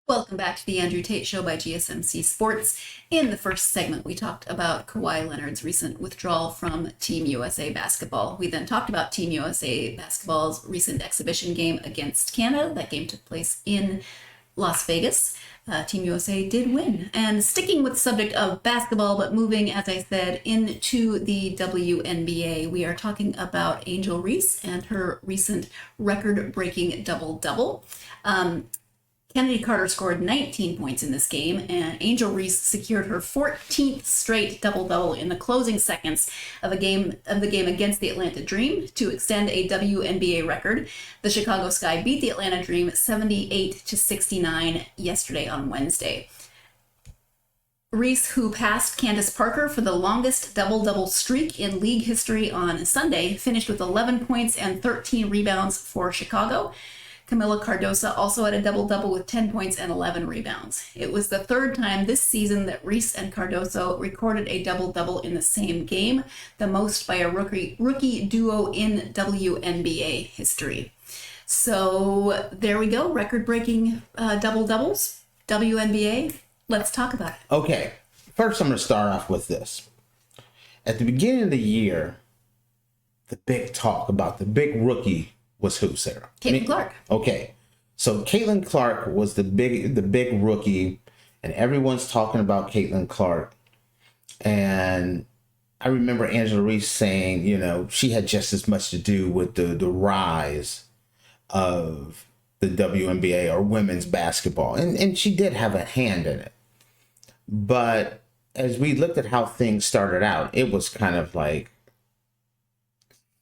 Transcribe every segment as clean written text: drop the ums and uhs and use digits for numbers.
Welcome back to the Andrew Tate Show by GSMC Sports. In the first segment, we talked about Kawhi Leonard's recent withdrawal from Team USA basketball. We then talked about Team USA basketball's recent exhibition game against Canada. That game took place in Las Vegas. Team USA did win. And sticking with the subject of basketball, but moving, as I said, into the WNBA, we are talking about Angel Reese and her recent record-breaking double-double. Chennedy Carter scored 19 points in this game, and Angel Reese secured her 14th straight double-double in the closing seconds of the game against the Atlanta Dream to extend a WNBA record. The Chicago Sky beat the Atlanta Dream 78-69 yesterday on Wednesday. Reese, who passed Candace Parker for the longest double-double streak in league history on Sunday, finished with 11 points and 13 rebounds for Chicago. Camila Cardoso also had a double-double with 10 points and 11 rebounds. It was the third time this season that Reese and Cardoso recorded a double-double in the same game, the most by a rookie duo in WNBA history. So there we go, record-breaking double-doubles, WNBA. Let's talk about it. Okay, first I'm going to start off with this. At the beginning of the year, the big talk about the big rookie was who, Sarah? Caitlin Clark. Okay. So Caitlin Clark was the big rookie, and everyone's talking about Caitlin Clark. And I remember Angela Reese saying, she had just as much to do with the rise of the WNBA or women's basketball. And she did have a hand in it. But as we looked at how things started out, it was kind of like,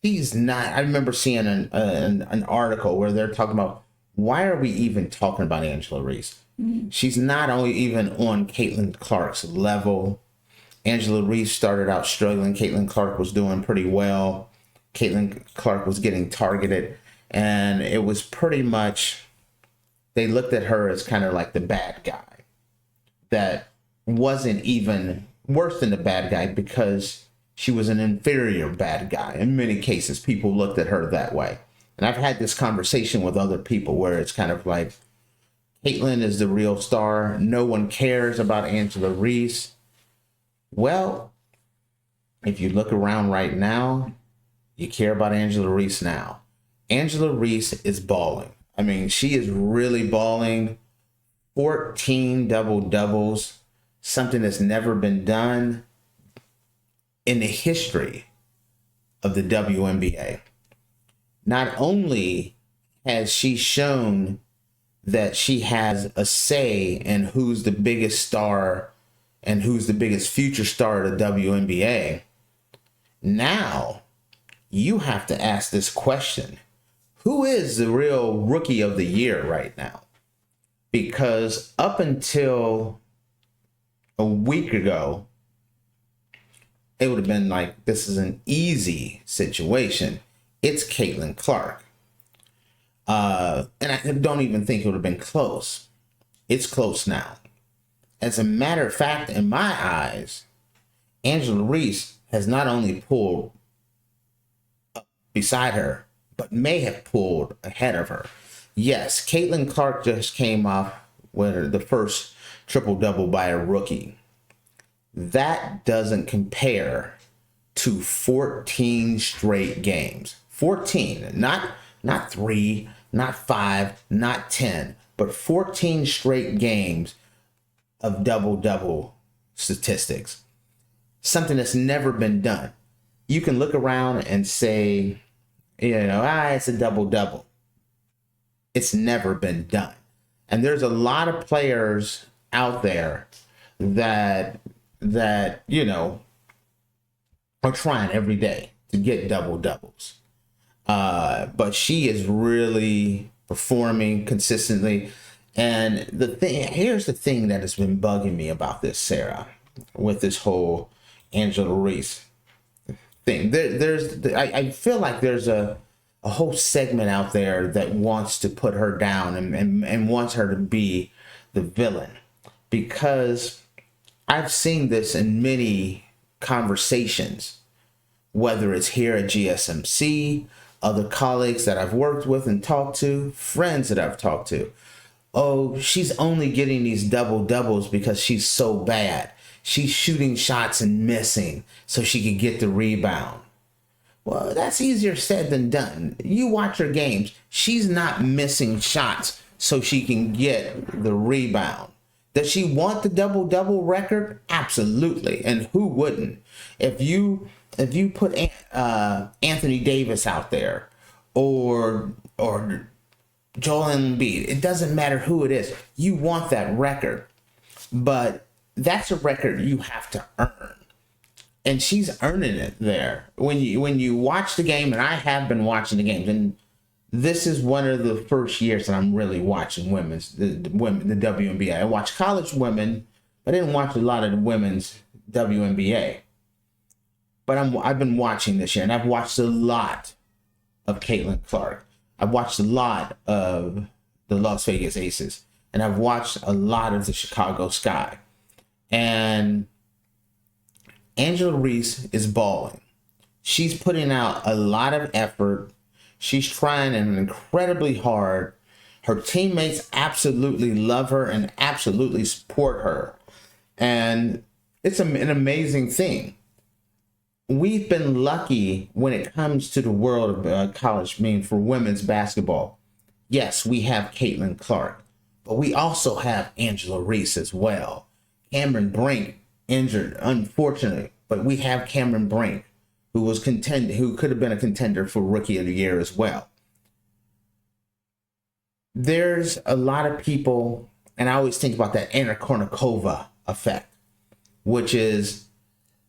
I remember seeing an article where they're talking about, why are we even talking about Angela Reese? Mm-hmm. She's not only even on Caitlin Clark's level. Angela Reese started out struggling. Caitlin Clark was doing pretty well. Caitlin Clark was getting targeted. And it was pretty much, they looked at her as kind of like the bad guy. That wasn't even worse than the bad guy because she was an inferior bad guy. In many cases, people looked at her that way. And I've had this conversation with other people where it's kind of like, Caitlin is the real star. No one cares about Angela Reese. Well, if you look around right now, you care about Angela Reese now. Angela Reese is balling. I mean, she is really balling. 14 double-doubles, something that's never been done in the history of the WNBA. Not only has she shown that she has a say in who's the biggest star and who's the biggest future star of the WNBA, now you have to ask this question. Who is the real rookie of the year right now? Because up until a week ago, it would have been like, this is an easy situation. It's Caitlin Clark. And I don't even think it would have been close. It's close now. As a matter of fact, in my eyes, Angela Reese has not only pulled up beside her, but may have pulled ahead of her. Yes, Caitlin Clark just came off with the first triple-double by a rookie. That doesn't compare to 14 straight games. 14, not 3, not 5, not 10, but 14 straight games of double-double statistics. Something that's never been done. You can look around and say, it's a double-double. It's never been done. And there's a lot of players out there that are trying every day to get double-doubles. But she is really performing consistently. And here's the thing that has been bugging me about this, Sarah, with this whole Angela Reese thing. I feel like there's a whole segment out there that wants to put her down and wants her to be the villain, because I've seen this in many conversations, whether it's here at GSMC, other colleagues that I've worked with and talked to, friends that I've talked to. oh, she's only getting these double doubles because she's so bad. She's shooting shots and missing so she can get the rebound. Well, that's easier said than done. You watch her games. She's not missing shots so she can get the rebound. Does she want the double-double record? Absolutely. And who wouldn't? If you put Anthony Davis out there or Joel Embiid, it doesn't matter who it is. You want that record. But that's a record you have to earn. And she's earning it there. When you watch the game, and I have been watching the games, and this is one of the first years that I'm really watching the WNBA. I watch college women, but I didn't watch a lot of the women's WNBA. But I've been watching this year, and I've watched a lot of Caitlin Clark. I've watched a lot of the Las Vegas Aces, and I've watched a lot of the Chicago Sky. And Angela Reese is balling. She's putting out a lot of effort. She's trying incredibly hard. Her teammates absolutely love her and absolutely support her. And it's an amazing thing. We've been lucky when it comes to the world of college, for women's basketball. Yes, we have Caitlin Clark, but we also have Angela Reese as well. Cameron Brink injured, unfortunately, but we have Cameron Brink, who could have been a contender for Rookie of the Year as well. There's a lot of people, and I always think about that Anna Kournikova effect, which is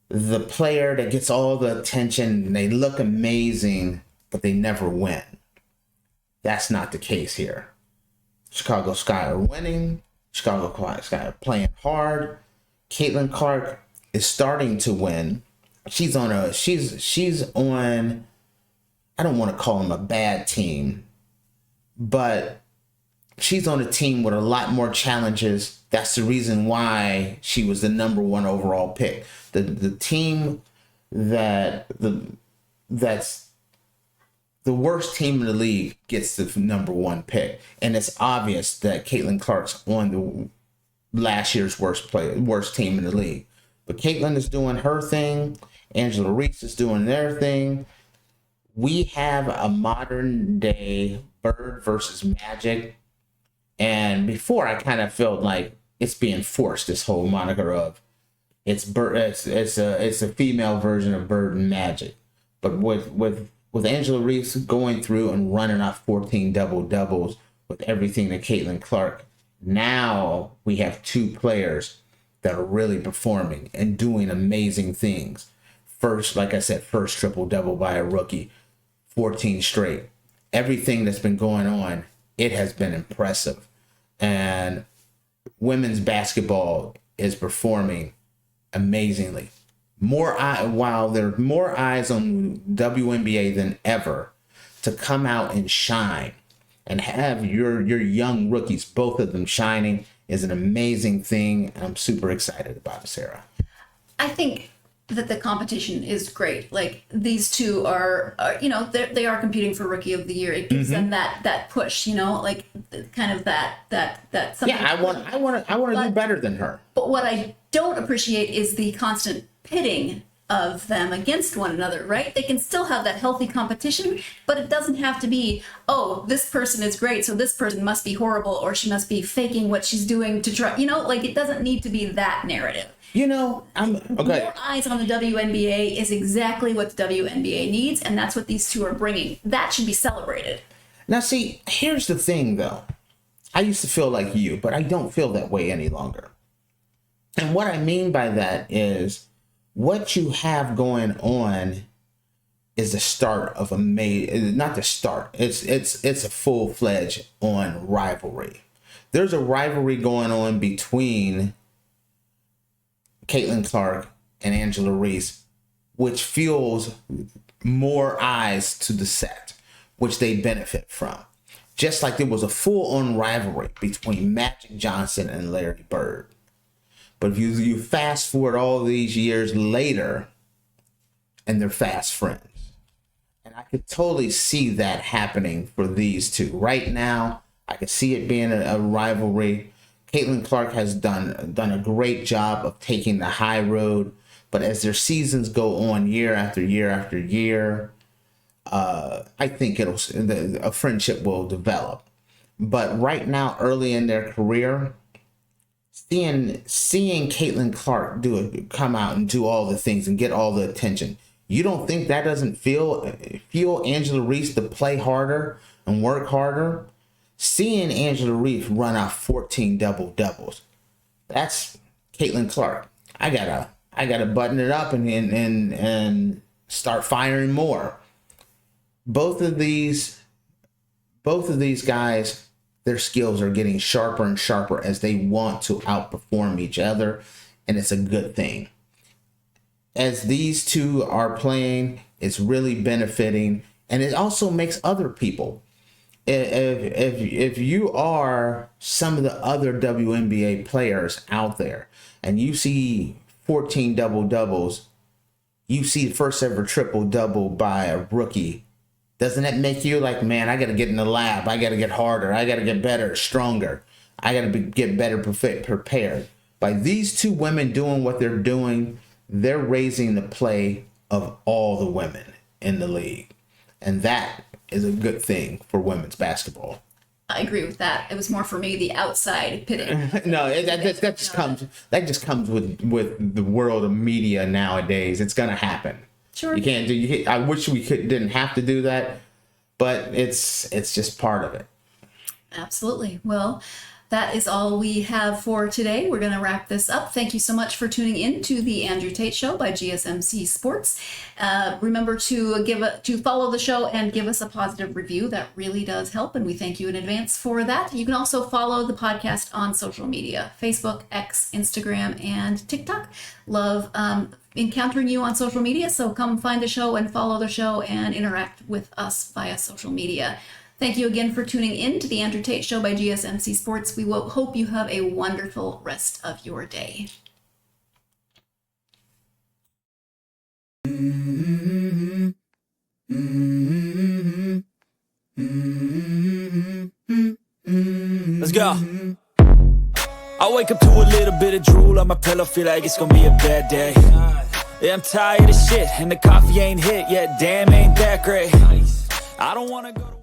the player that gets all the attention and they look amazing, but they never win. That's not the case here. Chicago Sky are winning. Chicago Sky are playing hard. Caitlin Clark is starting to win. She's on I don't want to call them a bad team, but she's on a team with a lot more challenges. That's the reason why she was the number one overall pick. The team that's the worst team in the league gets the number one pick. And it's obvious that Caitlin Clark's on the last year's worst team in the league. But Caitlin is doing her thing. Angela Reese is doing their thing. We have a modern day Bird versus Magic. And before, I kind of felt like it's being forced, this whole moniker of it's a female version of Bird and Magic. But with Angela Reese going through and running off 14 double-doubles with everything that Caitlin Clark, now we have two players that are really performing and doing amazing things. First, like I said, first triple-double by a rookie, 14 straight. Everything that's been going on, it has been impressive. And women's basketball is performing amazingly. While there are more eyes on WNBA than ever, to come out and shine and have your young rookies, both of them shining, is an amazing thing. I'm super excited about it, Sarah. I think that the competition is great. Like, these two are they are competing for Rookie of the Year. It gives them that push, like kind of that something. Yeah, I want to do better than her. But what I don't appreciate is the constant pitting of them against one another, right? They can still have that healthy competition, but it doesn't have to be, oh, this person is great, so this person must be horrible, or she must be faking what she's doing to try, like, it doesn't need to be that narrative. I'm okay. More eyes on the WNBA is exactly what the WNBA needs, and that's what these two are bringing. That should be celebrated. Now, see, here's the thing, though. I used to feel like you, but I don't feel that way any longer. And what I mean by that is what you have going on is the start of not the start. It's a full-fledged on rivalry. There's a rivalry going on between Caitlin Clark and Angela Reese, which fuels more eyes to the set, which they benefit from. Just like there was a full-on rivalry between Magic Johnson and Larry Bird. But if you fast forward all these years later, and they're fast friends. And I could totally see that happening for these two. Right now, I can see it being a rivalry. Caitlin Clark has done a great job of taking the high road, but as their seasons go on year after year after year, I think a friendship will develop. But right now, early in their career, seeing Caitlin Clark come out and do all the things and get all the attention, you don't think that doesn't fuel Angela Reese to play harder and work harder? Seeing Angela Reese run out 14 double-doubles, that's Caitlin Clark. I gotta button it up and start firing more. Both of these guys, their skills are getting sharper and sharper as they want to outperform each other, and it's a good thing. As these two are playing, it's really benefiting, and it also makes other people. If you are some of the other WNBA players out there and you see 14 double-doubles, you see the first ever triple-double by a rookie, doesn't that make you like, man, I got to get in the lab. I got to get harder. I got to get better, stronger. I got to get better prepared. By these two women doing what they're doing, they're raising the play of all the women in the league. And that is a good thing for women's basketball. I agree with that. It was more for me the outside pitting. No, that just comes with the world of media nowadays. It's gonna happen. Sure. You can't do. I wish we didn't have to do that, but it's just part of it. Absolutely. Well, that is all we have for today. We're going to wrap this up. Thank you so much for tuning in to the Andrew Tate Show by GSMC Sports. Remember to follow the show and give us a positive review. That really does help, and we thank you in advance for that. You can also follow the podcast on social media: Facebook, X, Instagram, and TikTok. Love encountering you on social media, so come find the show and follow the show and interact with us via social media. Thank you again for tuning in to the Andrew Tate Show by GSMC Sports. We will hope you have a wonderful rest of your day. Let's go. I wake up to a little bit of drool on my pillow, feel like it's gonna be a bad day. Yeah, I'm tired of shit, and the coffee ain't hit yet, damn, ain't that great. I don't wanna go to